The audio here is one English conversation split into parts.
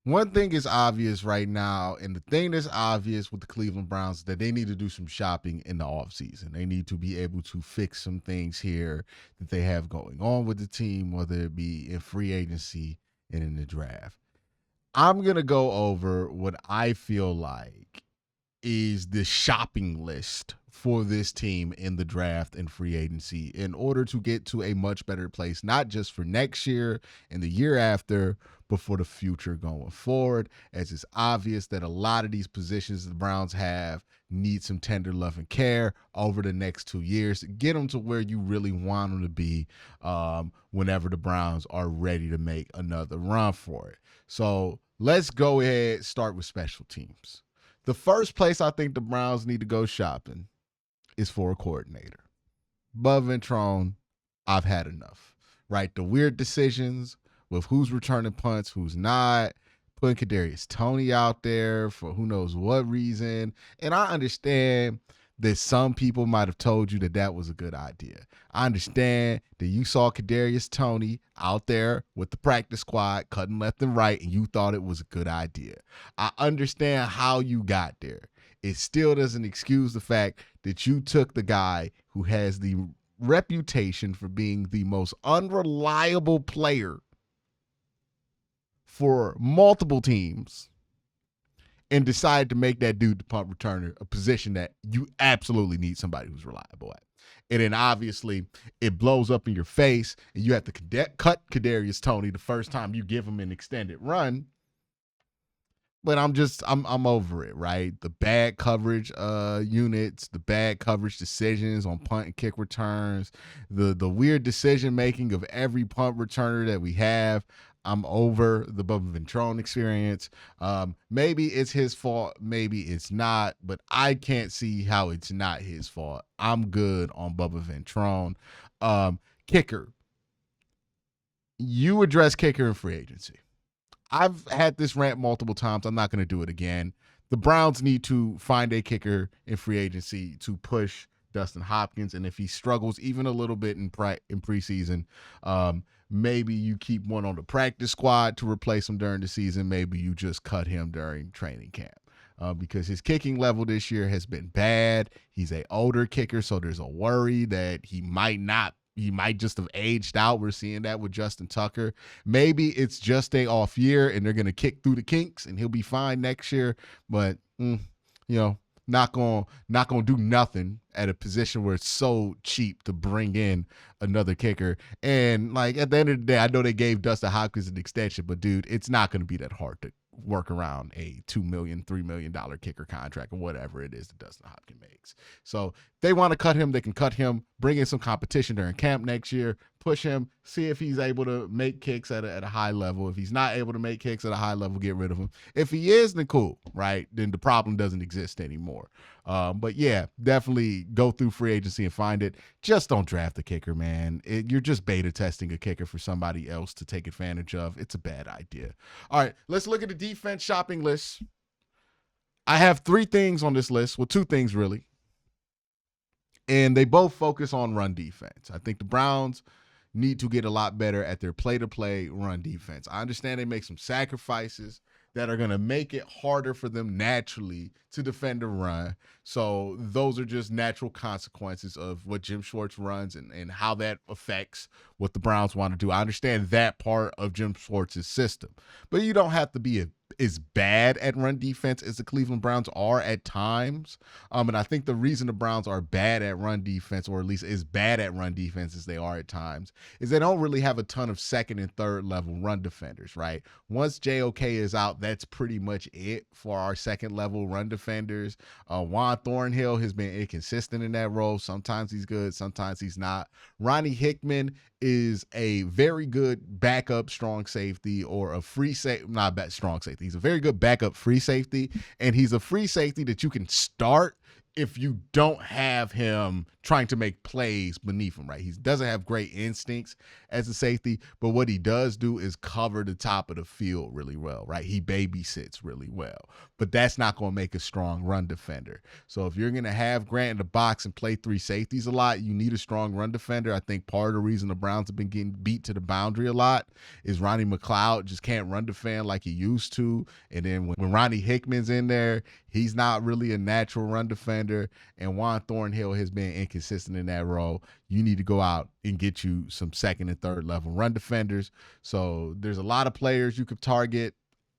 One thing is obvious right now, and the thing that's obvious with the Cleveland Browns is that they need to do some shopping in the offseason. They need to be able to fix some things here that they have going on with the team, whether it be in free agency and in the draft. I'm going to go over what I feel like is the shopping list for this team in the draft and free agency in order to get to a much better place, not just for next year and the year after, but for the future going forward. As it's obvious that a lot of these positions the Browns have need some tender love and care over the next 2 years to get them to where you really want them to be whenever the Browns are ready to make another run for it. So let's go ahead, start with special teams. The first place I think the Browns need to go shopping is for a coordinator. Bud Ventrone, I've had enough. Right? The weird decisions with who's returning punts, who's not, putting Kadarius Toney out there for who knows what reason. And I understand that some people might have told you that that was a good idea. I understand that you saw Kadarius Toney out there with the practice squad cutting left and right, and you thought it was a good idea. I understand how you got there. It still doesn't excuse the fact that you took the guy who has the reputation for being the most unreliable player for multiple teams and decided to make that dude the punt returner, a position that you absolutely need somebody who's reliable at. And then obviously it blows up in your face and you have to cut Kadarius Toney the first time you give him an extended run. But I'm over it, right? The bad coverage units, the bad coverage decisions on punt and kick returns, the weird decision making of every punt returner that we have. I'm over the Bubba Ventrone experience. Maybe it's his fault, maybe it's not, but I can't see how it's not his fault. I'm good on Bubba Ventrone. Kicker. You address kicker in free agency. I've had this rant multiple times. I'm not going to do it again. The Browns need to find a kicker in free agency to push Dustin Hopkins, and if he struggles even a little bit in preseason, maybe you keep one on the practice squad to replace him during the season. Maybe you just cut him during training camp. Because his kicking level this year has been bad. He's an older kicker, so there's a worry that he might just have aged out. We're seeing that with Justin Tucker. Maybe it's just a off year and they're going to kick through the kinks and he'll be fine next year. But, not going to do nothing at a position where it's so cheap to bring in another kicker. And like at the end of the day, I know they gave Dustin Hopkins an extension, but dude, it's not going to be that hard to work around a $2 million, $3 million kicker contract or whatever it is that Dustin Hopkins makes. So if they want to cut him, they can cut him, bring in some competition during camp next year, push him, see if he's able to make kicks at a high level. If he's not able to make kicks at a high level, get rid of him. If he is, then cool, right? Then the problem doesn't exist anymore. But yeah, definitely go through free agency and find it. Just don't draft the kicker, man. You're just beta testing a kicker for somebody else to take advantage of. It's a bad idea. All right, let's look at the defense shopping list. I have 3 things on this list. Well, 2 things really. And they both focus on run defense. I think the Browns need to get a lot better at their play-to-play run defense. I understand they make some sacrifices that are going to make it harder for them naturally to defend a run. So those are just natural consequences of what Jim Schwartz runs and how that affects what the Browns want to do. I understand that part of Jim Schwartz's system, but you don't have to be as bad at run defense as the Cleveland Browns are at times. And I think the reason the Browns are bad at run defense, or at least as bad at run defense as they are at times, is they don't really have a ton of second and third level run defenders, right? Once JOK is out, that's pretty much it for our second level run defenders. Juan Thornhill has been inconsistent in that role. Sometimes he's good, sometimes he's not. Ronnie Hickman is a very good backup strong safety, or a free safety, not strong safety. He's a very good backup free safety, and he's a free safety that you can start if you don't have him trying to make plays beneath him, right? He doesn't have great instincts as a safety, but what he does do is cover the top of the field really well, right? He babysits really well, but that's not going to make a strong run defender. So if you're going to have Grant in the box and play three safeties a lot, you need a strong run defender. I think part of the reason the Browns have been getting beat to the boundary a lot is Ronnie McLeod just can't run defend like he used to. And then when Ronnie Hickman's in there, he's not really a natural run defender, and Juan Thornhill has been inconsistent in that role. You need to go out and get you some second and third level run defenders. So there's a lot of players you could target.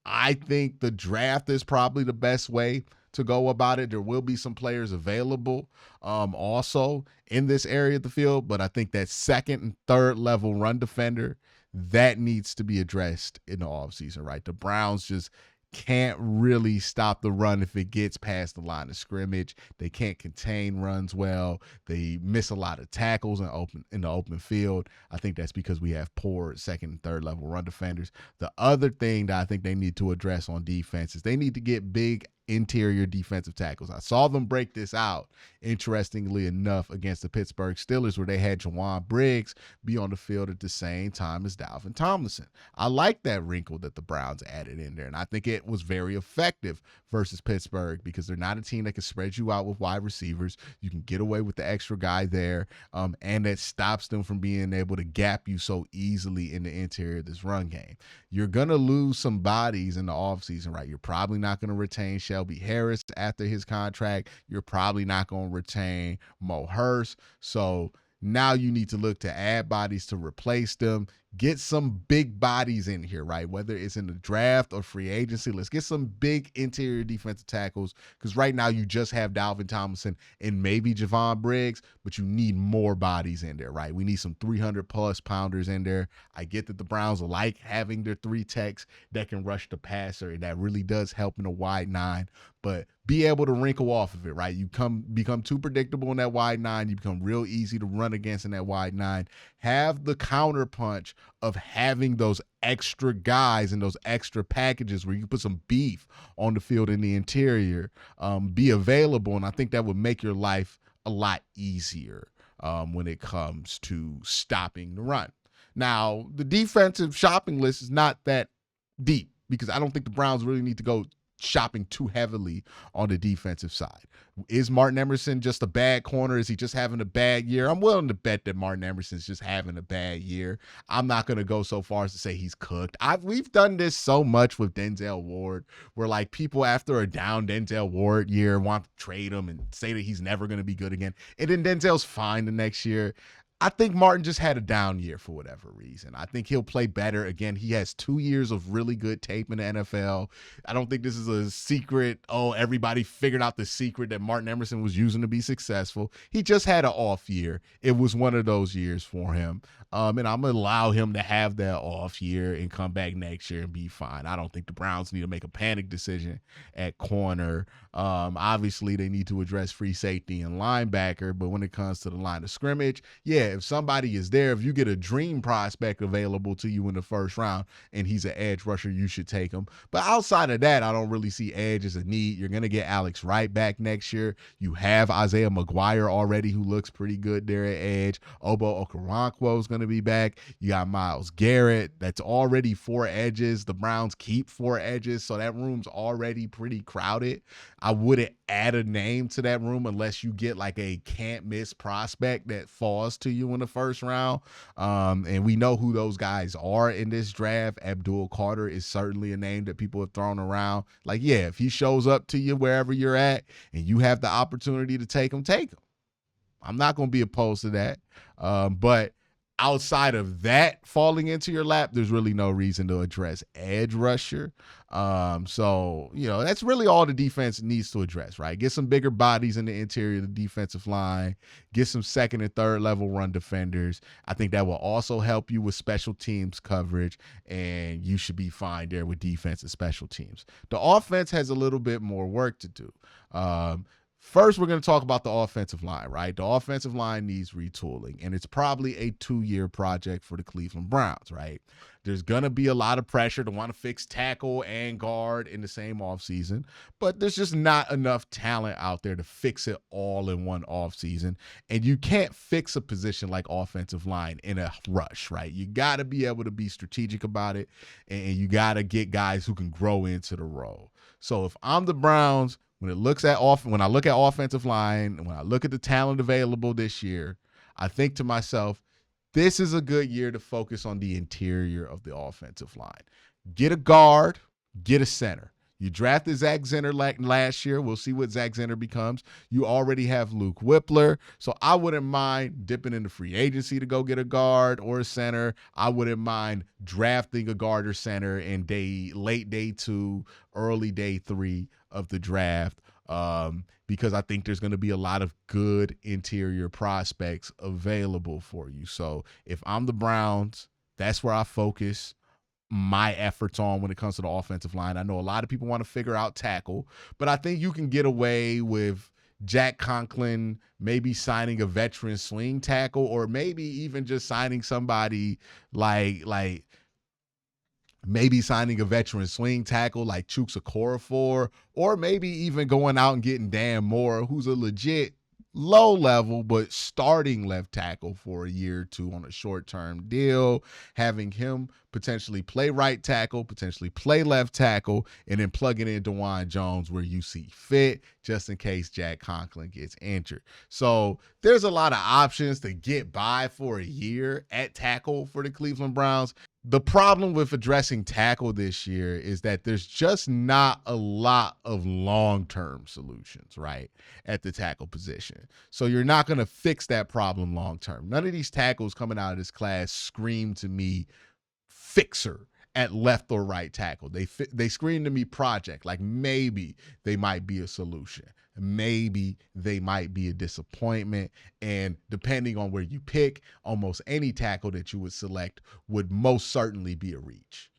I think the draft is probably the best way to go about it. There will be some players available also in this area of the field, but I think that second and third level run defender, that needs to be addressed in the offseason, right? The Browns just can't really stop the run if it gets past the line of scrimmage. They can't contain runs well. They miss a lot of tackles in the open field. I think that's because we have poor second and third level run defenders. The other thing that I think they need to address on defense is they need to get big interior defensive tackles. I saw them break this out, interestingly enough, against the Pittsburgh Steelers, where they had Jawan Briggs be on the field at the same time as Dalvin Tomlinson. I like that wrinkle that the Browns added in there, and I think it was very effective versus Pittsburgh because they're not a team that can spread you out with wide receivers. You can get away with the extra guy there, and that stops them from being able to gap you so easily in the interior of this run game. You're going to lose some bodies in the offseason, right? You're probably not going to retain Shelby Harris after his contract. You're probably not going to retain Mo Hurst. So now you need to look to add bodies to replace them. Get some big bodies in here, right? Whether it's in the draft or free agency, let's get some big interior defensive tackles, because right now you just have Dalvin Tomlinson and maybe Javon Briggs, but you need more bodies in there, right? We need some 300-plus pounders in there. I get that the Browns like having their three techs that can rush the passer, and that really does help in a wide nine, but be able to wrinkle off of it, right? You become too predictable in that wide nine. You become real easy to run against in that wide nine. Have the counter punch of having those extra guys and those extra packages where you put some beef on the field in the interior, be available. And I think that would make your life a lot easier when it comes to stopping the run. Now, the defensive shopping list is not that deep because I don't think the Browns really need to go shopping too heavily on the defensive side. Is Martin Emerson just a bad corner? Is he just having a bad year? I'm willing to bet that Martin Emerson's just having a bad year. I'm not going to go so far as to say he's cooked. We've done this so much with Denzel Ward, where like people after a down Denzel Ward year want to trade him and say that he's never going to be good again. And then Denzel's fine the next year. I think Martin just had a down year for whatever reason. I think he'll play better. Again, he has 2 years of really good tape in the NFL. I don't think this is a secret. Oh, everybody figured out the secret that Martin Emerson was using to be successful. He just had an off year. It was one of those years for him. And I'm going to allow him to have that off year and come back next year and be fine. I don't think the Browns need to make a panic decision at corner. Obviously, they need to address free safety and linebacker. But when it comes to the line of scrimmage, yeah, if somebody is there, if you get a dream prospect available to you in the first round and he's an edge rusher, you should take him. But outside of that, I don't really see edge as a need. You're going to get Alex Wright back next year. You have Isaiah McGuire already, who looks pretty good there at edge. Obo Okoronkwo is going to be back. You got Myles Garrett. That's already 4 edges. The Browns keep 4 edges, so that room's already pretty crowded. I wouldn't add a name to that room unless you get like a can't miss prospect that falls to you in the first round. And we know who those guys are in this draft. Abdul Carter is certainly a name that people have thrown around. Like, yeah, if he shows up to you wherever you're at and you have the opportunity to take him, take him. I'm not going to be opposed to that. But outside of that falling into your lap, there's really no reason to address edge rusher. So, that's really all the defense needs to address, right? Get some bigger bodies in the interior of the defensive line. Get some second and third level run defenders. I think that will also help you with special teams coverage, and you should be fine there with defense and special teams. The offense has a little bit more work to do. First, we're going to talk about the offensive line, right? The offensive line needs retooling, and it's probably a 2-year project for the Cleveland Browns, right? There's going to be a lot of pressure to want to fix tackle and guard in the same offseason, but there's just not enough talent out there to fix it all in one offseason. And you can't fix a position like offensive line in a rush, right? You got to be able to be strategic about it, and you got to get guys who can grow into the role. So if I'm the Browns, when I look at offensive line, when I look at the talent available this year, I think to myself, this is a good year to focus on the interior of the offensive line. Get a guard, get a center. You drafted Zach Zenner last year. We'll see what Zach Zenner becomes. You already have Luke Whippler, so I wouldn't mind dipping into free agency to go get a guard or a center. I wouldn't mind drafting a guard or center in late day 2, early day 3 of the draft, because I think there's going to be a lot of good interior prospects available for you. So if I'm the Browns, that's where I focus my efforts on when it comes to the offensive line. I know a lot of people want to figure out tackle, but I think you can get away with Jack Conklin maybe signing a veteran swing tackle, or maybe even just signing somebody like maybe signing a veteran swing tackle like Chuks Okorafor, or maybe even going out and getting Dan Moore, who's a legit low level but starting left tackle for a year or two on a short-term deal, having him potentially play right tackle, potentially play left tackle, and then plugging in DeJuan Jones where you see fit, just in case Jack Conklin gets injured. So there's a lot of options to get by for a year at tackle for the Cleveland Browns. The problem with addressing tackle this year is that there's just not a lot of long-term solutions, right, at the tackle position. So you're not going to fix that problem long-term. None of these tackles coming out of this class scream to me fixer at left or right tackle. They scream to me project, like maybe they might be a solution. Maybe they might be a disappointment. And depending on where you pick, almost any tackle that you would select would most certainly be a reach.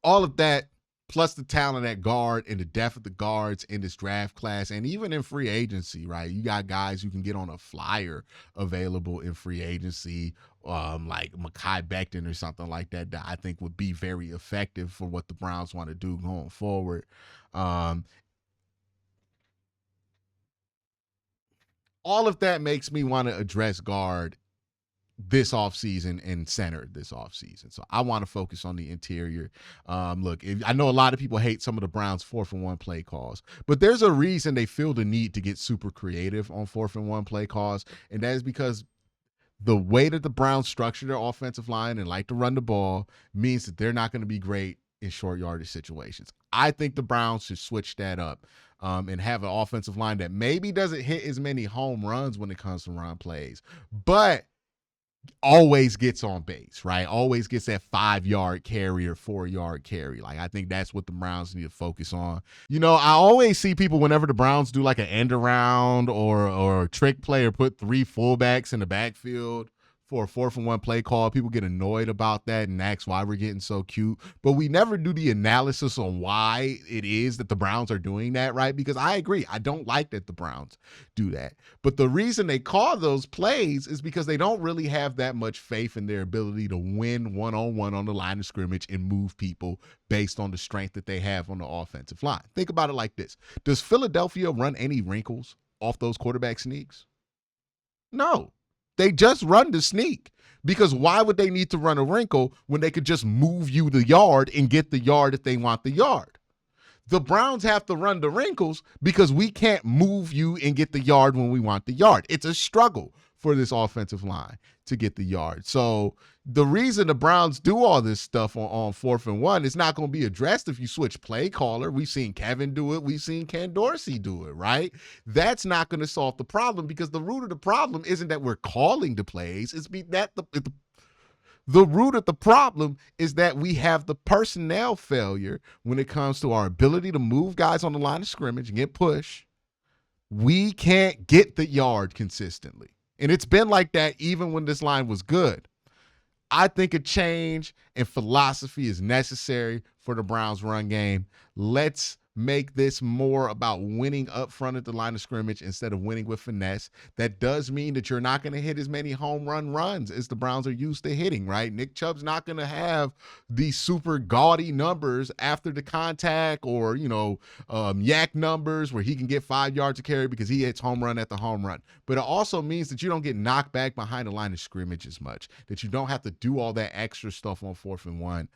All of that, plus the talent at guard and the depth of the guards in this draft class, and even in free agency, right? You got guys who can get on a flyer available in free agency, like Mekhi Becton or something like that I think would be very effective for what the Browns want to do going forward. All of that makes me want to address guard this offseason and center this offseason. So I want to focus on the interior. Look, I know a lot of people hate some of the Browns 4th-and-1 play calls, but there's a reason they feel the need to get super creative on 4th-and-1 play calls, and that is because the way that the Browns structure their offensive line and like to run the ball means that they're not going to be great in short yardage situations. I think the Browns should switch that up and have an offensive line that maybe doesn't hit as many home runs when it comes to run plays, but always gets on base, right? Always gets that 5-yard carry or 4-yard carry. Like, I think that's what the Browns need to focus on. You know, I always see people whenever the Browns do like an end around or a trick play or put 3 fullbacks in the backfield for a 4th-and-1 play call, people get annoyed about that and ask why we're getting so cute. But we never do the analysis on why it is that the Browns are doing that, right? Because I agree, I don't like that the Browns do that. But the reason they call those plays is because they don't really have that much faith in their ability to win one-on-one on the line of scrimmage and move people based on the strength that they have on the offensive line. Think about it like this. Does Philadelphia run any wrinkles off those quarterback sneaks? No. They just run the sneak, because why would they need to run a wrinkle when they could just move you the yard and get the yard if they want the yard? The Browns have to run the wrinkles because we can't move you and get the yard when we want the yard. It's a struggle for this offensive line to get the yard. So the reason the Browns do all this stuff on 4th-and-1 is not going to be addressed if you switch play caller. We've seen Kevin do it. We've seen Ken Dorsey do it, right? That's not going to solve the problem, because the root of the problem isn't that we're calling the plays. It's that the root of the problem is that we have the personnel failure when it comes to our ability to move guys on the line of scrimmage and get push. We can't get the yard consistently. And it's been like that even when this line was good. I think a change in philosophy is necessary for the Browns run game. Let's make this more about winning up front at the line of scrimmage instead of winning with finesse. That does mean that you're not going to hit as many home run runs as the Browns are used to hitting, right? Nick Chubb's not going to have these super gaudy numbers after the contact or, yak numbers where he can get 5 yards to carry because he hits home run at the home run. But it also means that you don't get knocked back behind the line of scrimmage as much, that you don't have to do all that extra stuff on 4th and 1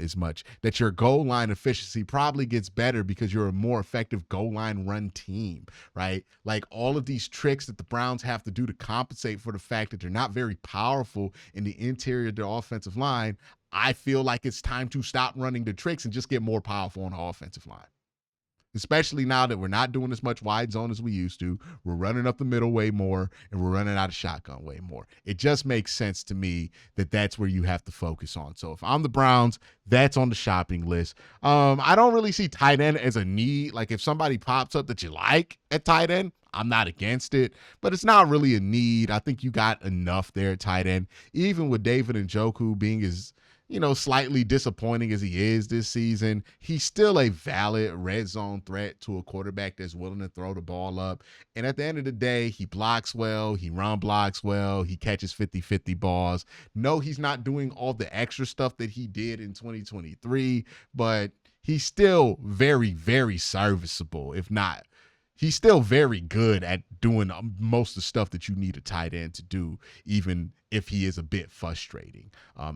as much, that your goal line efficiency probably gets better because you're a more effective goal line run team, right? Like all of these tricks that the Browns have to do to compensate for the fact that they're not very powerful in the interior of the offensive line. I feel like it's time to stop running the tricks and just get more powerful on the offensive line. Especially now that we're not doing as much wide zone as we used to. We're running up the middle way more, and we're running out of shotgun way more. It just makes sense to me that that's where you have to focus on. So if I'm the Browns, that's on the shopping list. I don't really see tight end as a need. Like if somebody pops up that you like at tight end, I'm not against it, but it's not really a need. I think you got enough there at tight end. Even with David Njoku being as slightly disappointing as he is this season, he's still a valid red zone threat to a quarterback that's willing to throw the ball up. And at the end of the day, he blocks well, he run blocks well, he catches 50-50 balls. No, he's not doing all the extra stuff that he did in 2023, but he's still very, very serviceable, if not. He's still very good at doing most of the stuff that you need a tight end to do, even if he is a bit frustrating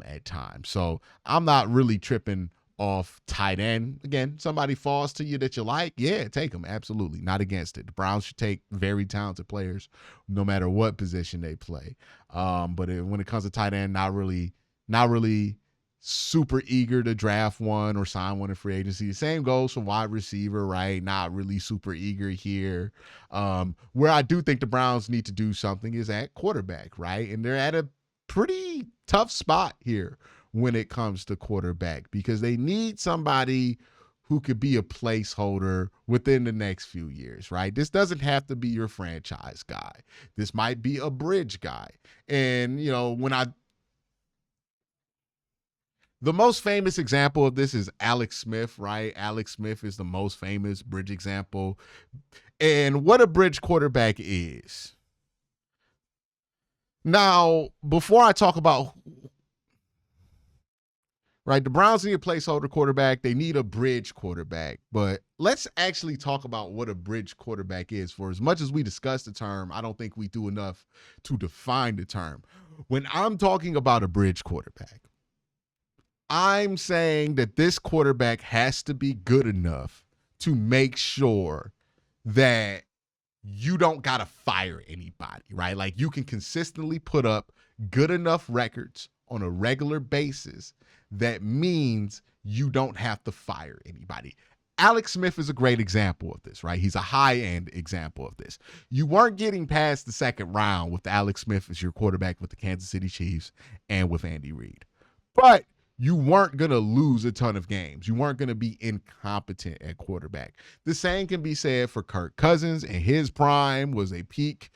at times. So I'm not really tripping off tight end. Again, somebody falls to you that you like, yeah, take them. Absolutely. Not against it. The Browns should take very talented players no matter what position they play. But when it comes to tight end, not really super eager to draft one or sign one in free agency. The same goes for wide receiver, right? Not really super eager here. Where I do think the Browns need to do something is at quarterback, right? And they're at a pretty tough spot here when it comes to quarterback because they need somebody who could be a placeholder within the next few years, right? This doesn't have to be your franchise guy. This might be a bridge guy. And, the most famous example of this is Alex Smith, right? Alex Smith is the most famous bridge example. And what a bridge quarterback is. Now, before I talk about, right, the Browns need a placeholder quarterback. They need a bridge quarterback. But let's actually talk about what a bridge quarterback is. For as much as we discuss the term, I don't think we do enough to define the term. When I'm talking about a bridge quarterback, I'm saying that this quarterback has to be good enough to make sure that you don't got to fire anybody, right? Like you can consistently put up good enough records on a regular basis that means you don't have to fire anybody. Alex Smith is a great example of this, right? He's a high-end example of this. You weren't getting past the second round with Alex Smith as your quarterback with the Kansas City Chiefs and with Andy Reid. But you weren't going to lose a ton of games. You weren't going to be incompetent at quarterback. The same can be said for Kirk Cousins, and his prime was a peak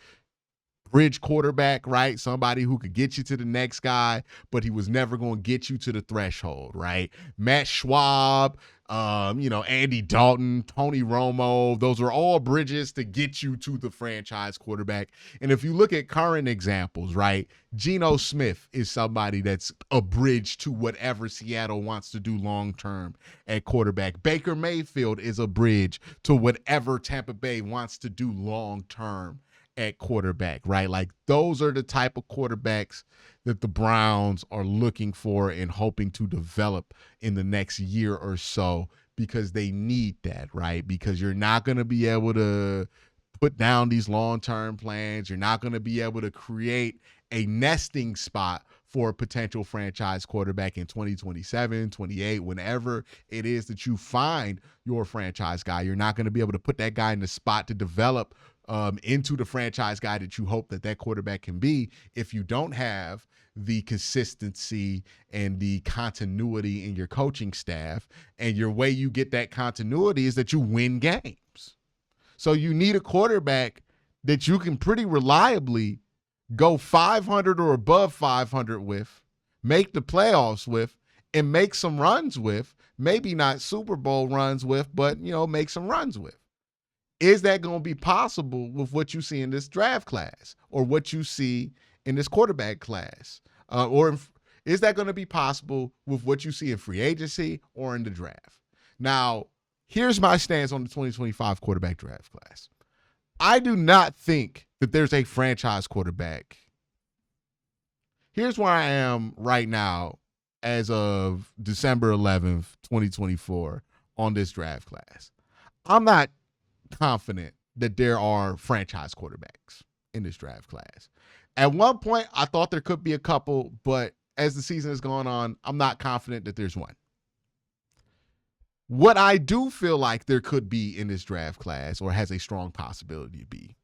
bridge quarterback, right? Somebody who could get you to the next guy, but he was never going to get you to the threshold, right? Matt Schwab, Andy Dalton, Tony Romo, those are all bridges to get you to the franchise quarterback. And if you look at current examples, right, Geno Smith is somebody that's a bridge to whatever Seattle wants to do long-term at quarterback. Baker Mayfield is a bridge to whatever Tampa Bay wants to do long-term at quarterback, right? Like those are the type of quarterbacks that the Browns are looking for and hoping to develop in the next year or so because they need that, right? Because you're not going to be able to put down these long-term plans. You're not going to be able to create a nesting spot for a potential franchise quarterback in 2027, 28, whenever it is that you find your franchise guy. You're not going to be able to put that guy in the spot to develop into the franchise guy that you hope that quarterback can be if you don't have the consistency and the continuity in your coaching staff. And your way you get that continuity is that you win games. So you need a quarterback that you can pretty reliably go 500 or above 500 with make the playoffs with, and make some runs with, maybe not Super Bowl runs with, but, make some runs with. Is that going to be possible with what you see in this draft class or what you see in this quarterback class? Is that going to be possible with what you see in free agency or in the draft? Now, here's my stance on the 2025 quarterback draft class. I do not think that there's a franchise quarterback. Here's where I am right now as of December 11th, 2024 on this draft class. I'm not confident that there are franchise quarterbacks in this draft class. At one point, I thought there could be a couple, but as the season has gone on, I'm not confident that there's one. What I do feel like there could be in this draft class, or has a strong possibility to be,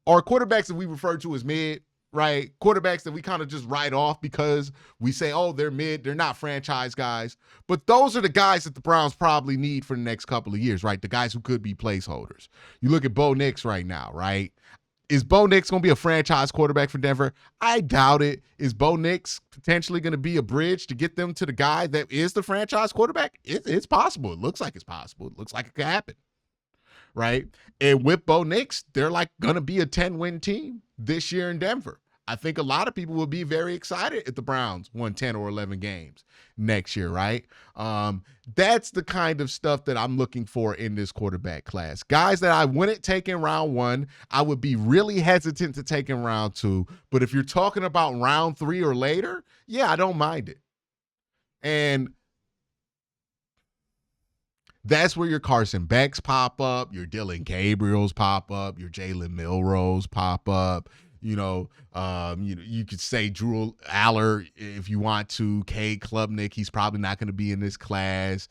are quarterbacks that we refer to as mid, right? Quarterbacks that we kind of just write off because we say, oh, they're mid, they're not franchise guys. But those are the guys that the Browns probably need for the next couple of years, right? The guys who could be placeholders. You look at Bo Nix right now, right? Is Bo Nix going to be a franchise quarterback for Denver? I doubt it. Is Bo Nix potentially going to be a bridge to get them to the guy that is the franchise quarterback? It's possible. It looks like it's possible. It looks like it could happen, right? And with Bo Nix, they're like going to be a 10-win team this year in Denver. I think a lot of people will be very excited if the Browns won 10 or 11 games next year, right? That's the kind of stuff that I'm looking for in this quarterback class. Guys that I wouldn't take in round 1, I would be really hesitant to take in round 2. But if you're talking about round 3 or later, yeah, I don't mind it. And that's where your Carson Becks pop up, your Dylan Gabriels pop up, your Jalen Milrose pop up. You could say Drew Aller if you want to. Cade Klubnik, he's probably not going to be in this class.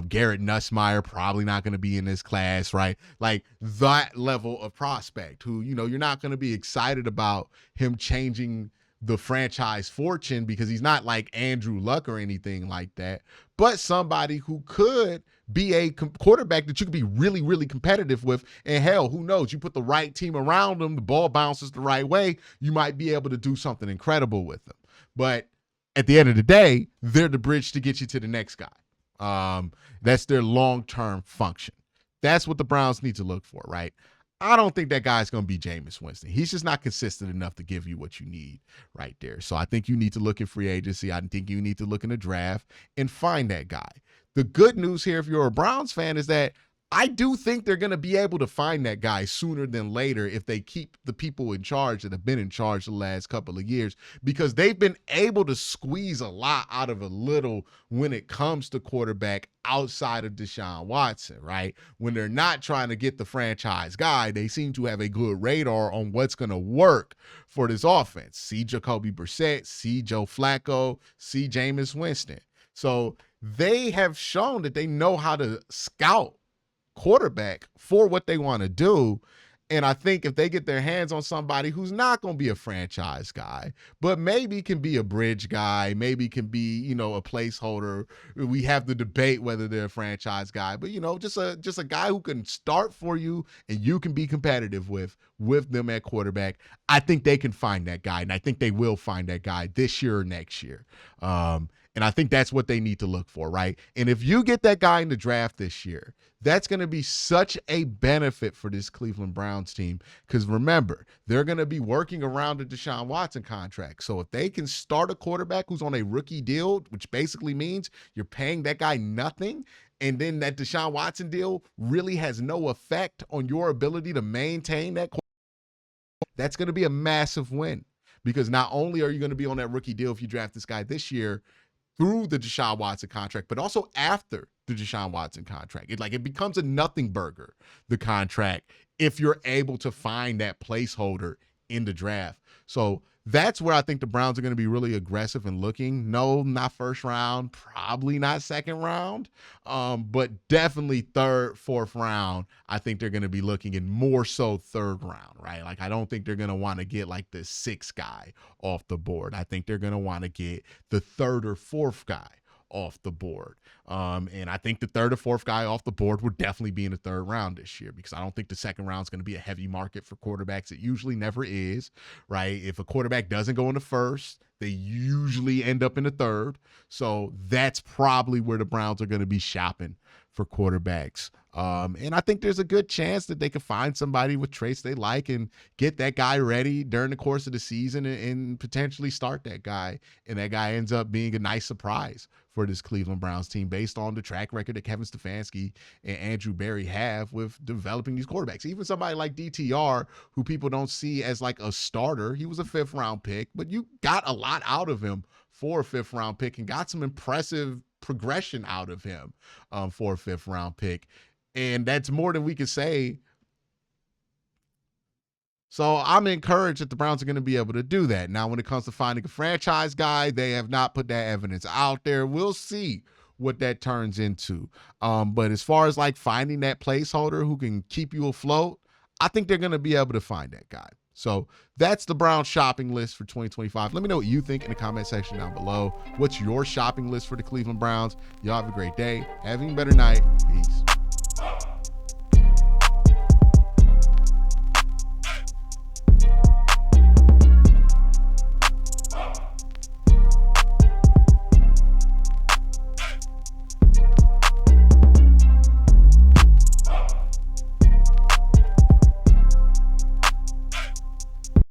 Garrett Nussmeier, probably not going to be in this class, right? Like that level of prospect who, you're not going to be excited about him changing the franchise fortune because he's not like Andrew Luck or anything like that, but somebody who could be a quarterback that you could be really, really competitive with. And hell, who knows? You put the right team around them, the ball bounces the right way, you might be able to do something incredible with them. But at the end of the day, they're the bridge to get you to the next guy. That's their long-term function. That's what the Browns need to look for, right? I don't think that guy's going to be Jameis Winston. He's just not consistent enough to give you what you need right there. So I think you need to look in free agency. I think you need to look in the draft and find that guy. The good news here, if you're a Browns fan, is that I do think they're going to be able to find that guy sooner than later if they keep the people in charge that have been in charge the last couple of years, because they've been able to squeeze a lot out of a little when it comes to quarterback outside of Deshaun Watson, right? When they're not trying to get the franchise guy, they seem to have a good radar on what's going to work for this offense. See Jacoby Brissett, see Joe Flacco, see Jameis Winston. So they have shown that they know how to scout quarterback for what they want to do. And I think if they get their hands on somebody who's not going to be a franchise guy, but maybe can be a bridge guy, maybe can be, a placeholder. We have the debate whether they're a franchise guy, but just a guy who can start for you and you can be competitive with them at quarterback. I think they can find that guy, and I think they will find that guy this year or next year. And I think that's what they need to look for, right? And if you get that guy in the draft this year, that's going to be such a benefit for this Cleveland Browns team, because remember, they're going to be working around the Deshaun Watson contract. So if they can start a quarterback who's on a rookie deal, which basically means you're paying that guy nothing, and then that Deshaun Watson deal really has no effect on your ability to maintain that quarterback, that's going to be a massive win, because not only are you going to be on that rookie deal if you draft this guy this year through the Deshaun Watson contract, but also after the Deshaun Watson contract. It becomes a nothing burger, the contract, if you're able to find that placeholder in the draft. So that's where I think the Browns are going to be really aggressive and looking. No, not first round, probably not second round, but definitely third, fourth round. I think they're going to be looking, and more so third round, right? Like, I don't think they're going to want to get like the sixth guy off the board. I think they're going to want to get the third or fourth guy off the board. And I think the third or fourth guy off the board would definitely be in the third round this year, because I don't think the second round is going to be a heavy market for quarterbacks. It usually never is, right? If a quarterback doesn't go in the first, they usually end up in the third. So that's probably where the Browns are going to be shopping for quarterbacks. And I think there's a good chance that they could find somebody with traits they like and get that guy ready during the course of the season and potentially start that guy. And that guy ends up being a nice surprise for this Cleveland Browns team based on the track record that Kevin Stefanski and Andrew Berry have with developing these quarterbacks. Even somebody like DTR, who people don't see as like a starter, he was a 5th round pick, but you got a lot out of him for a 5th round pick and got some impressive progression out of him for a 5th round pick. And that's more than we could say. So I'm encouraged that the Browns are going to be able to do that. Now, when it comes to finding a franchise guy, they have not put that evidence out there. We'll see what that turns into. But as far as like finding that placeholder who can keep you afloat, I think they're going to be able to find that guy. So that's the Browns shopping list for 2025. Let me know what you think in the comment section down below. What's your shopping list for the Cleveland Browns? Y'all have a great day. Have an even better night. Peace.